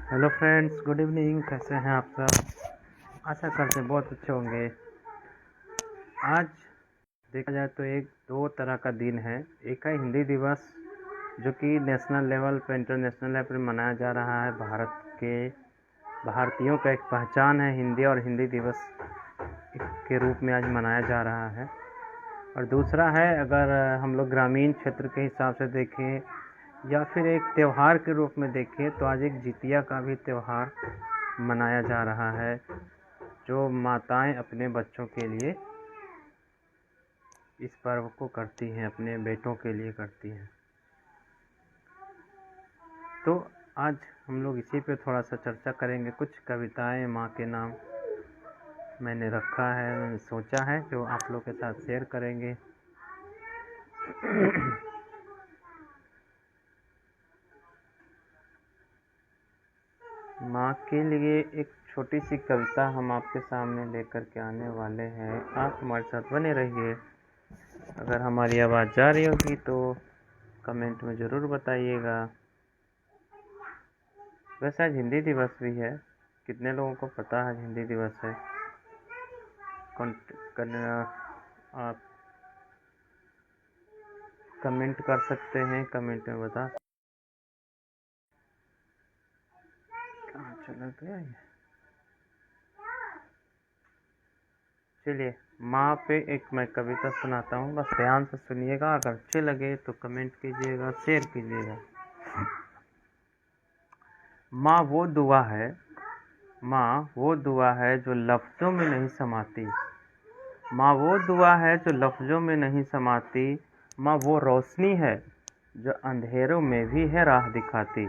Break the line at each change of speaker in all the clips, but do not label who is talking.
Hello friends, good evening. कैसे हैं आप सब? आशा करते हैं बहुत अच्छे होंगे। आज देखा जाए तो एक दो तरह का दिन है। एक है हिंदी दिवस, जो कि नेशनल लेवल पर, इंटरनेशनल लेवल पर मनाया जा रहा है। भारतीयों का एक पहचान है हिंदी, और हिंदी दिवस के रूप में आज मनाया जा रहा है। और दूसरा है, अगर हम लोग ग्रामीण क्षेत्र के हिसाब से देखें या फिर एक त्यौहार के रूप में देखें, तो आज एक जितिया का भी त्यौहार मनाया जा रहा है, जो माताएं अपने बच्चों के लिए इस पर्व को करती हैं, अपने बेटों के लिए करती हैं। तो आज हम लोग इसी पे थोड़ा सा चर्चा करेंगे। कुछ कविताएं माँ के नाम मैंने रखा है, मैंने सोचा है, जो आप लोग के साथ शेयर करेंगे। माँ के लिए एक छोटी सी कविता हम आपके सामने लेकर के आने वाले हैं। आप हमारे साथ बने रहिए। अगर हमारी आवाज़ जा रही होगी तो कमेंट में ज़रूर बताइएगा। वैसे आज हिंदी दिवस भी है। कितने लोगों को पता है हिंदी दिवस है? आप कमेंट कर सकते हैं, कमेंट में बता। कहाँ चला गया ये? चलिए, माँ पे एक मैं कविता सुनाता हूँ, बस ध्यान से सुनिएगा। अगर अच्छे लगे तो कमेंट कीजिएगा, शेयर कीजिएगा। माँ वो दुआ है, माँ वो दुआ है जो लफ्ज़ों में नहीं समाती। माँ वो दुआ है जो लफ्ज़ों में नहीं समाती। माँ वो रोशनी है जो अंधेरों में भी है राह दिखाती।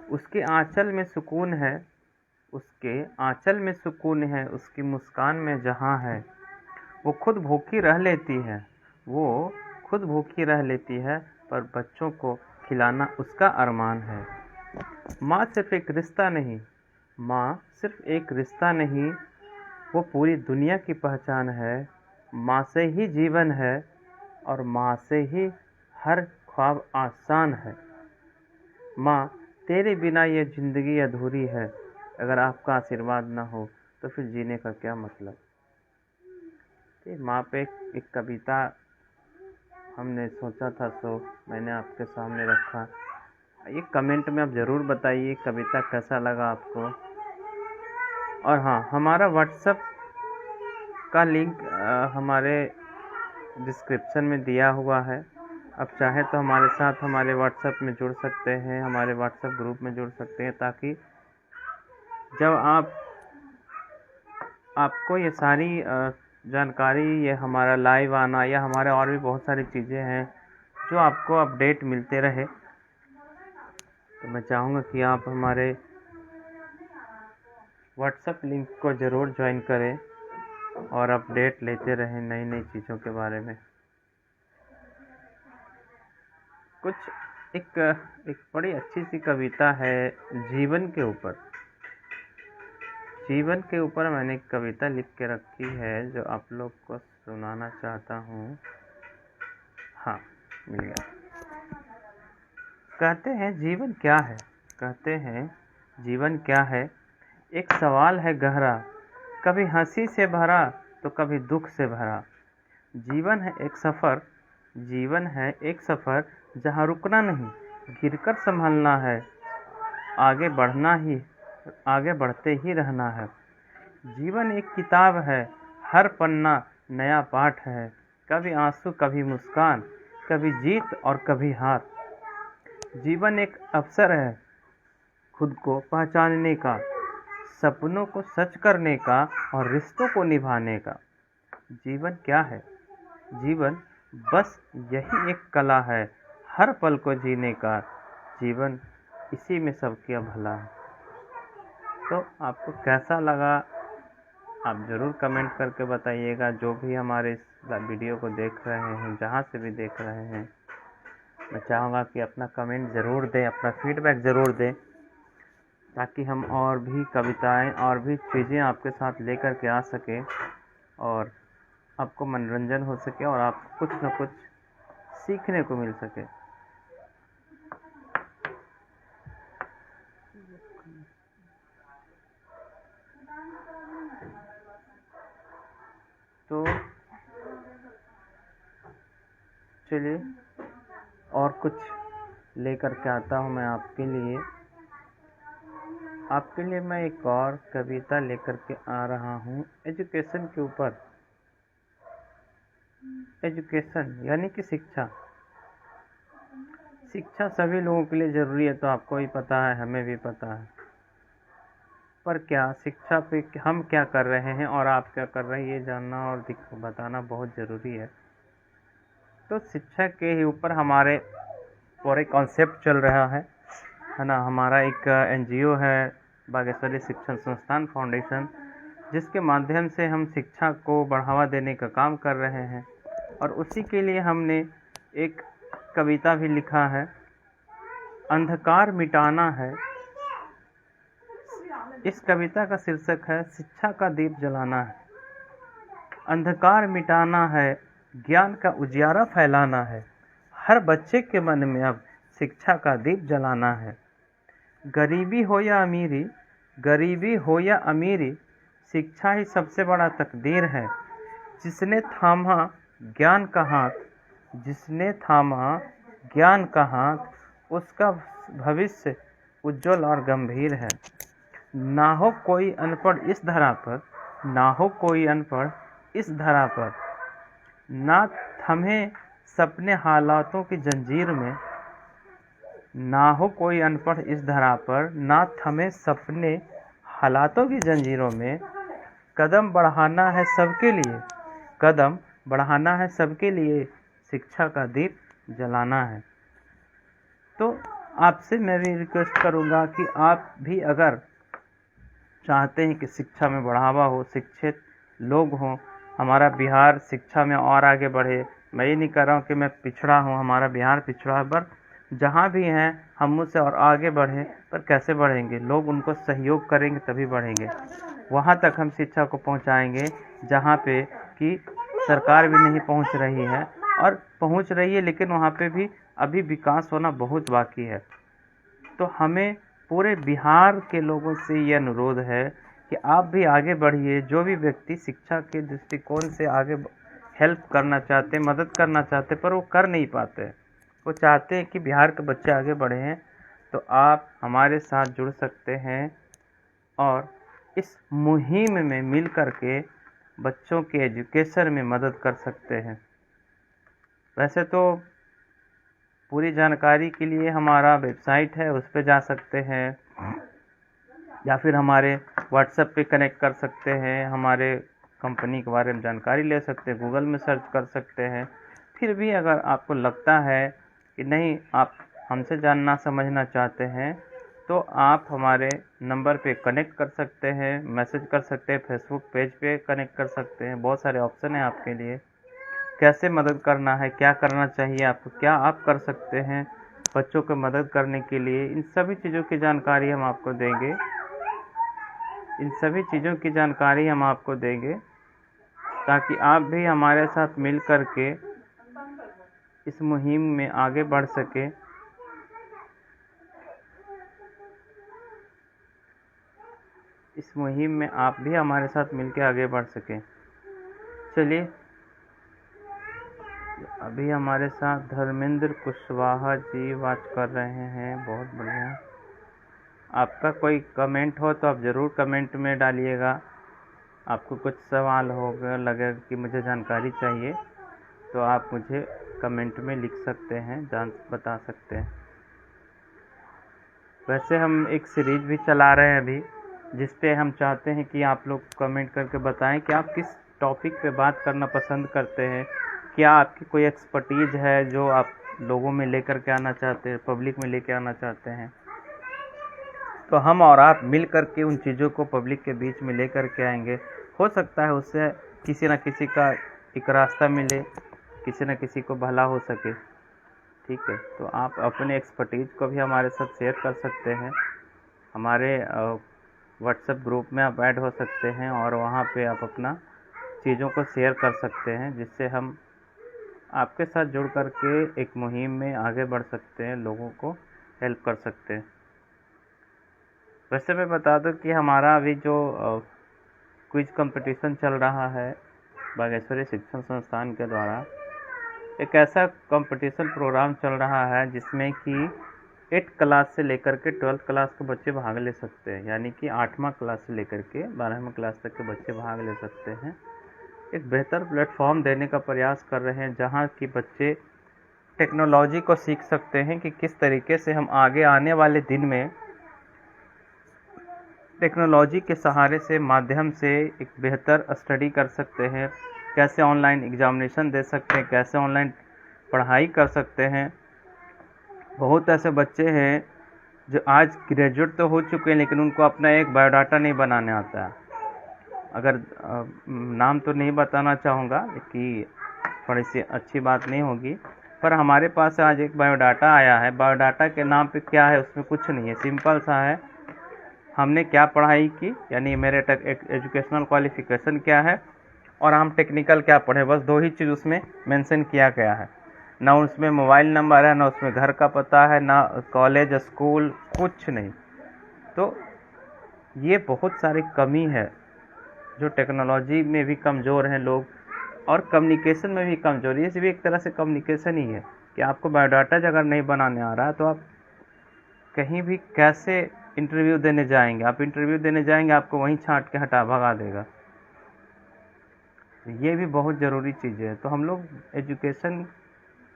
उसके आंचल में सुकून है, उसके आंचल में सुकून है, उसकी मुस्कान में जहाँ है। वो खुद भूखी रह लेती है, वो खुद भूखी रह लेती है, पर बच्चों को खिलाना उसका अरमान है। माँ सिर्फ एक रिश्ता नहीं, माँ सिर्फ एक रिश्ता नहीं, वो पूरी दुनिया की पहचान है। माँ से ही जीवन है, और माँ से ही हर ख्वाब आसान है। माँ, तेरे बिना ये ज़िंदगी अधूरी है। अगर आपका आशीर्वाद ना हो तो फिर जीने का क्या मतलब। माँ पे एक कविता हमने सोचा था, सो मैंने आपके सामने रखा। ये कमेंट में आप ज़रूर बताइए कविता कैसा लगा आपको। और हाँ, हमारा व्हाट्सएप का लिंक हमारे डिस्क्रिप्शन में दिया हुआ है। आप चाहे तो हमारे साथ हमारे व्हाट्सएप में जुड़ सकते हैं, हमारे व्हाट्सएप ग्रुप में जुड़ सकते हैं, ताकि जब आपको ये सारी जानकारी, ये हमारा लाइव आना, या हमारे और भी बहुत सारी चीज़ें हैं जो आपको अपडेट मिलते रहे, तो मैं चाहूँगा कि आप हमारे व्हाट्सएप लिंक को ज़रूर ज्वाइन करें और अपडेट लेते रहें नई नई चीज़ों के बारे में। एक बड़ी अच्छी सी कविता है जीवन के ऊपर। जीवन के ऊपर मैंने एक कविता लिख के रखी है, जो आप लोग को सुनाना चाहता हूँ। हाँ, मिल गया। कहते हैं जीवन क्या है, कहते हैं जीवन क्या है। एक सवाल है गहरा, कभी हंसी से भरा तो कभी दुख से भरा। जीवन है एक सफ़र, जीवन है एक सफ़र, जहाँ रुकना नहीं, गिरकर संभलना है। आगे बढ़ते ही रहना है। जीवन एक किताब है, हर पन्ना नया पाठ है। कभी आंसू, कभी मुस्कान, कभी जीत और कभी हार। जीवन एक अवसर है खुद को पहचानने का, सपनों को सच करने का, और रिश्तों को निभाने का। जीवन क्या है? जीवन बस यही एक कला है, हर पल को जीने का। जीवन इसी में सबका भला है। तो आपको कैसा लगा आप ज़रूर कमेंट करके बताइएगा। जो भी हमारे इस वीडियो को देख रहे हैं, जहाँ से भी देख रहे हैं, मैं चाहूँगा कि अपना कमेंट ज़रूर दें, अपना फीडबैक ज़रूर दें, ताकि हम और भी कविताएं और भी चीज़ें आपके साथ लेकर के आ सकें, और आपको मनोरंजन हो सके, और आपको कुछ न कुछ सीखने को मिल सके। चलिए और कुछ लेकर के आता हूँ मैं आपके लिए। मैं एक और कविता लेकर के आ रहा हूँ एजुकेशन के ऊपर। एजुकेशन यानी कि शिक्षा। शिक्षा सभी लोगों के लिए ज़रूरी है, तो आपको भी पता है, हमें भी पता है। पर क्या शिक्षा पे हम क्या कर रहे हैं और आप क्या कर रहे हैं, ये जानना और बताना बहुत ज़रूरी है। तो शिक्षा के ही ऊपर हमारे पूरे कॉन्सेप्ट चल रहा है ना। हमारा एक NGO है बागेश्वरी शिक्षण संस्थान फाउंडेशन, जिसके माध्यम से हम शिक्षा को बढ़ावा देने का काम कर रहे हैं। और उसी के लिए हमने एक कविता भी लिखा है, अंधकार मिटाना है। इस कविता का शीर्षक है शिक्षा का दीप जलाना है। अंधकार मिटाना है, ज्ञान का उजियारा फैलाना है। हर बच्चे के मन में अब शिक्षा का दीप जलाना है। गरीबी हो या अमीरी, शिक्षा ही सबसे बड़ा तकदीर है। जिसने थामा ज्ञान का हाथ, उसका भविष्य उज्जवल और गंभीर है। ना हो कोई अनपढ़ इस धरा पर, ना थमे सपने हालातों की जंजीर में। ना हो कोई अनपढ़ इस धरा पर, ना थमे सपने हालातों की जंजीरों में। कदम बढ़ाना है सबके लिए, शिक्षा का दीप जलाना है। तो आपसे मैं भी रिक्वेस्ट करूँगा कि आप भी अगर चाहते हैं कि शिक्षा में बढ़ावा हो, शिक्षित लोग हों, हमारा बिहार शिक्षा में और आगे बढ़े। मैं ये नहीं कह रहा हूँ कि मैं पिछड़ा हूँ, हमारा बिहार पिछड़ा है, पर जहाँ भी हैं हम मुझसे और आगे बढ़ें। पर कैसे बढ़ेंगे? लोग उनको सहयोग करेंगे तभी बढ़ेंगे। वहाँ तक हम शिक्षा को पहुँचाएंगे जहाँ पे कि सरकार भी नहीं पहुँच रही है, और पहुँच रही है लेकिन वहाँ पे भी अभी विकास होना बहुत बाकी है। तो हमें पूरे बिहार के लोगों से ये अनुरोध है कि आप भी आगे बढ़िए। जो भी व्यक्ति शिक्षा के दृष्टिकोण से आगे हेल्प करना चाहते, मदद करना चाहते, पर वो कर नहीं पाते, वो चाहते हैं कि बिहार के बच्चे आगे बढ़े हैं, तो आप हमारे साथ जुड़ सकते हैं और इस मुहिम में मिल कर के बच्चों के एजुकेशन में मदद कर सकते हैं। वैसे तो पूरी जानकारी के लिए हमारा वेबसाइट है, उस पर जा सकते हैं, या फिर हमारे व्हाट्सएप पे कनेक्ट कर सकते हैं, हमारे कंपनी के बारे में जानकारी ले सकते हैं, गूगल में सर्च कर सकते हैं। फिर भी अगर आपको लगता है कि नहीं, आप हमसे जानना समझना चाहते हैं, तो आप हमारे नंबर पे कनेक्ट कर सकते हैं, मैसेज कर सकते हैं, फेसबुक पेज पे कनेक्ट कर सकते हैं। बहुत सारे ऑप्शन हैं आपके लिए, कैसे मदद करना है, क्या करना चाहिए आपको, क्या आप कर सकते हैं बच्चों को मदद करने के लिए। इन सभी चीज़ों की जानकारी हम आपको देंगे, ताकि आप भी हमारे साथ मिल कर के इस मुहिम में आगे बढ़ सके। इस मुहिम में आप भी हमारे साथ मिलकर आगे बढ़ सकें। चलिए, अभी हमारे साथ धर्मेंद्र कुशवाहा जी बात कर रहे हैं, बहुत बढ़िया। आपका कोई कमेंट हो तो आप ज़रूर कमेंट में डालिएगा। आपको कुछ सवाल होगा, लगे कि मुझे जानकारी चाहिए, तो आप मुझे कमेंट में लिख सकते हैं, बता सकते हैं। वैसे हम एक सीरीज़ भी चला रहे हैं अभी, जिस पे हम चाहते हैं कि आप लोग कमेंट करके बताएं कि आप किस टॉपिक पे बात करना पसंद करते हैं। क्या आपकी कोई एक्सपर्टीज़ है जो आप लोगों में लेकर के आना चाहते हैं, पब्लिक में लेकर आना चाहते हैं, तो हम और आप मिल कर के उन चीज़ों को पब्लिक के बीच में लेकर के आएंगे। हो सकता है उससे किसी न किसी का एक रास्ता मिले, किसी न किसी को भला हो सके। ठीक है, तो आप अपने एक्सपर्टीज़ को भी हमारे साथ शेयर कर सकते हैं। हमारे व्हाट्सएप ग्रुप में आप ऐड हो सकते हैं और वहाँ पे आप अपना चीज़ों को शेयर कर सकते हैं, जिससे हम आपके साथ जुड़ कर के एक मुहिम में आगे बढ़ सकते हैं, लोगों को हेल्प कर सकते हैं। वैसे मैं बता दूं कि हमारा अभी जो क्विज कंपटीशन चल रहा है बागेश्वरी शिक्षण संस्थान के द्वारा, एक ऐसा कंपटीशन प्रोग्राम चल रहा है जिसमें कि 8 क्लास से लेकर के 12th क्लास के बच्चे भाग ले सकते हैं, यानी कि 8वां क्लास से लेकर के 12वीं क्लास तक के बच्चे भाग ले सकते हैं। एक बेहतर प्लेटफॉर्म देने का प्रयास कर रहे हैं जहां कि बच्चे टेक्नोलॉजी को सीख सकते हैं कि किस तरीके से हम आगे आने वाले दिन में टेक्नोलॉजी के सहारे से माध्यम से एक बेहतर स्टडी कर सकते हैं, कैसे ऑनलाइन एग्जामिनेशन दे सकते हैं, कैसे ऑनलाइन पढ़ाई कर सकते हैं। बहुत ऐसे बच्चे हैं जो आज ग्रेजुएट तो हो चुके हैं लेकिन उनको अपना एक बायोडाटा नहीं बनाने आता है। अगर नाम तो नहीं बताना चाहूँगा कि थोड़ी सी अच्छी बात नहीं होगी, पर हमारे पास आज एक बायोडाटा आया है। बायोडाटा के नाम पे क्या है, उसमें कुछ नहीं है, सिंपल सा है हमने क्या पढ़ाई की, यानी मेरे एजुकेशनल क्वालिफिकेशन क्या है और हम टेक्निकल क्या पढ़े, बस 2 ही चीज़ उसमें मेंशन किया गया है। ना उसमें मोबाइल नंबर है, ना उसमें घर का पता है, ना कॉलेज स्कूल, कुछ नहीं। तो ये बहुत सारी कमी है जो टेक्नोलॉजी में भी कमज़ोर हैं लोग और कम्युनिकेशन में भी कमज़ोर। ये भी एक तरह से कम्युनिकेशन ही है कि आपको बायोडाटा अगर नहीं बनाने आ रहा है तो आप कहीं भी कैसे इंटरव्यू देने जाएंगे। आप इंटरव्यू देने जाएंगे आपको वहीं छांट के हटा भगा देगा। ये भी बहुत ज़रूरी चीज़ है। तो हम लोग एजुकेशन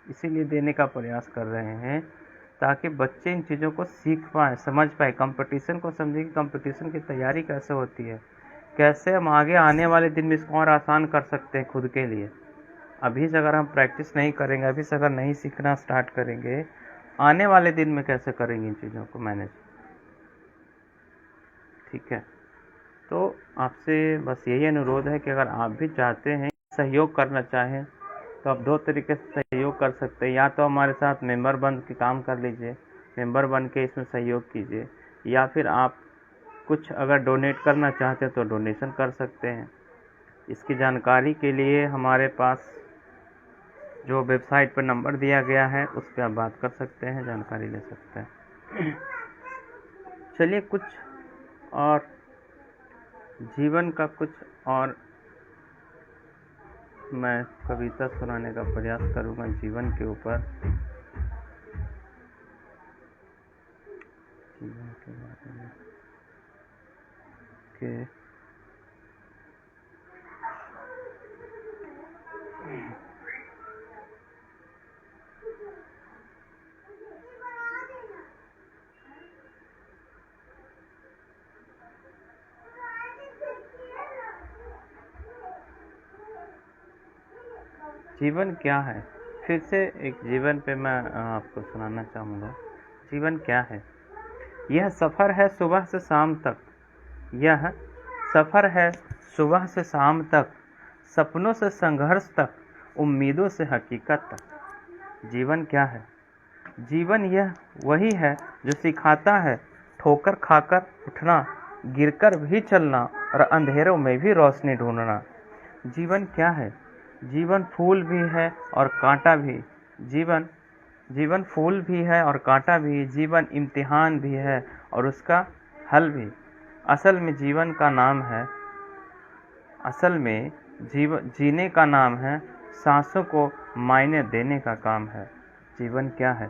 इसीलिए देने का प्रयास कर रहे हैं ताकि बच्चे इन चीज़ों को सीख पाएँ, समझ पाए, कंपटीशन को समझे कि कंपटीशन की तैयारी कैसे होती है, कैसे हम आगे आने वाले दिन में इसको और आसान कर सकते हैं खुद के लिए। अभी से अगर हम प्रैक्टिस नहीं करेंगे, अभी से अगर नहीं सीखना स्टार्ट करेंगे, आने वाले दिन में कैसे करेंगे इन चीज़ों को मैनेज। ठीक है, तो आपसे बस यही अनुरोध है कि अगर आप भी चाहते हैं सहयोग करना चाहें तो आप 2 तरीके से सहयोग कर सकते हैं। या तो हमारे साथ मेंबर बन के काम कर लीजिए, मेंबर बन के इसमें सहयोग कीजिए, या फिर आप कुछ अगर डोनेट करना चाहते हैं तो डोनेशन कर सकते हैं। इसकी जानकारी के लिए हमारे पास जो वेबसाइट पर नंबर दिया गया है उस पर आप बात कर सकते हैं, जानकारी ले सकते हैं। चलिए कुछ और जीवन का कुछ और मैं कविता सुनाने का प्रयास करूँगा जीवन के ऊपर, जीवन के बारे में के जीवन क्या है। फिर से एक जीवन पे मैं आपको सुनाना चाहूँगा। जीवन क्या है। यह सफ़र है सुबह से शाम तक, यह सफ़र है सुबह से शाम तक, सपनों से संघर्ष तक, उम्मीदों से हकीकत तक। जीवन क्या है। जीवन यह वही है जो सिखाता है ठोकर खाकर उठना, गिरकर भी चलना और अंधेरों में भी रोशनी ढूंढना। जीवन क्या है। जीवन फूल भी है और कांटा भी, जीवन फूल भी है और कांटा भी, जीवन इम्तिहान भी है और उसका हल भी। असल में जीवन का नाम है, असल में जीने का नाम है, सांसों को मायने देने का काम है। जीवन क्या है।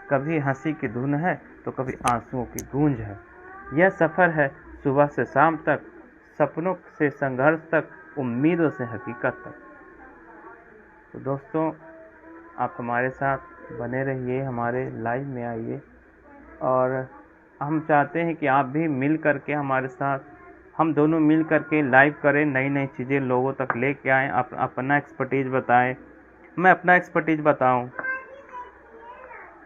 कभी हंसी की धुन है तो कभी आंसुओं की गूंज है। यह सफ़र है सुबह से शाम तक, सपनों से संघर्ष तक, उम्मीदों से हकीकत तक। तो दोस्तों आप हमारे साथ बने रहिए, हमारे लाइव में आइए और हम चाहते हैं कि आप भी मिल करके हमारे साथ, हम दोनों मिल करके लाइव करें, नई नई चीज़ें लोगों तक लेके आएँ, अपना एक्सपर्टीज़ बताएं, मैं अपना एक्सपर्टीज़ बताऊं।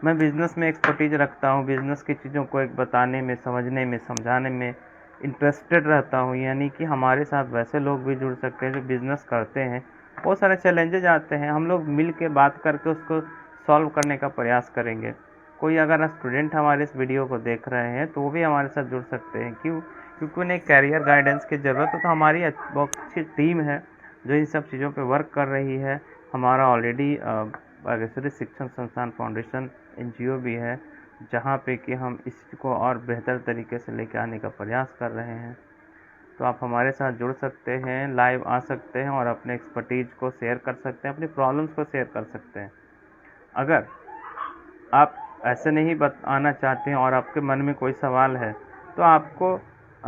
मैं बिज़नेस में एक्सपर्टीज़ रखता हूं, बिज़नेस की चीज़ों को एक बताने में, समझने में, समझाने में इंटरेस्टेड रहता हूं। यानी कि हमारे साथ वैसे लोग भी जुड़ सकते हैं जो बिज़नेस करते हैं। बहुत सारे चैलेंजेज आते हैं, हम लोग मिल के बात करके उसको सॉल्व करने का प्रयास करेंगे। कोई अगर स्टूडेंट हमारे इस वीडियो को देख रहे हैं तो वो भी हमारे साथ जुड़ सकते हैं। क्योंकि उन्हें कैरियर गाइडेंस की ज़रूरत है। तो हमारी बहुत अच्छी टीम है जो इन सब चीज़ों पे वर्क कर रही है। हमारा ऑलरेडी बागेश्वरी शिक्षण संस्थान फाउंडेशन NGO भी है जहाँ पे कि हम इसको और बेहतर तरीके से लेके आने का प्रयास कर रहे हैं। तो आप हमारे साथ जुड़ सकते हैं, लाइव आ सकते हैं और अपने एक्सपर्टीज को शेयर कर सकते हैं, अपनी प्रॉब्लम्स को शेयर कर सकते हैं। अगर आप ऐसे नहीं बताना चाहते हैं और आपके मन में कोई सवाल है तो आपको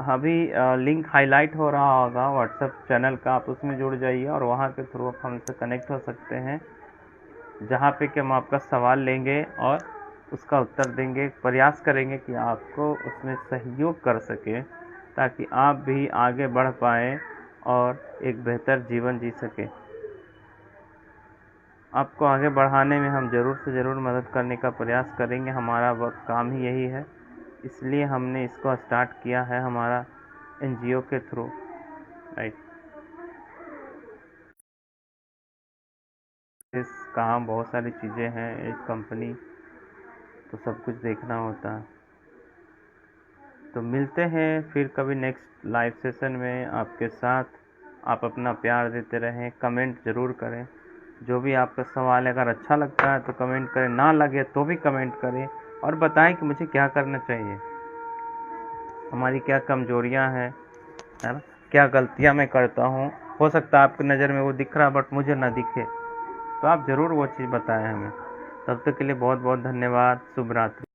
अभी लिंक हाईलाइट हो रहा होगा व्हाट्सएप चैनल का, आप उसमें जुड़ जाइए और वहाँ के थ्रू आप हमसे कनेक्ट हो सकते हैं, जहाँ पे कि हम आपका सवाल लेंगे और उसका उत्तर देंगे, प्रयास करेंगे कि आपको उसमें सहयोग कर सकें ताकि आप भी आगे बढ़ पाएँ और एक बेहतर जीवन जी सकें। आपको आगे बढ़ाने में हम ज़रूर से ज़रूर मदद करने का प्रयास करेंगे, हमारा काम ही यही है, इसलिए हमने इसको स्टार्ट किया है हमारा एनजीओ के थ्रू, राइट। इस काम बहुत सारी चीज़ें हैं, एक कंपनी तो सब कुछ देखना होता है। तो मिलते हैं फिर कभी नेक्स्ट लाइव सेशन में आपके साथ। आप अपना प्यार देते रहें, कमेंट ज़रूर करें, जो भी आपका सवाल है अगर अच्छा लगता है तो कमेंट करें, ना लगे तो भी कमेंट करें और बताएं कि मुझे क्या करना चाहिए, हमारी क्या कमजोरियां हैं, है ना, क्या गलतियां मैं करता हूँ। हो सकता है आपकी नज़र में वो दिख रहा बट मुझे ना दिखे, तो आप ज़रूर वो चीज़ बताएं हमें। तब तक के लिए बहुत बहुत धन्यवाद। शुभ रात्रि।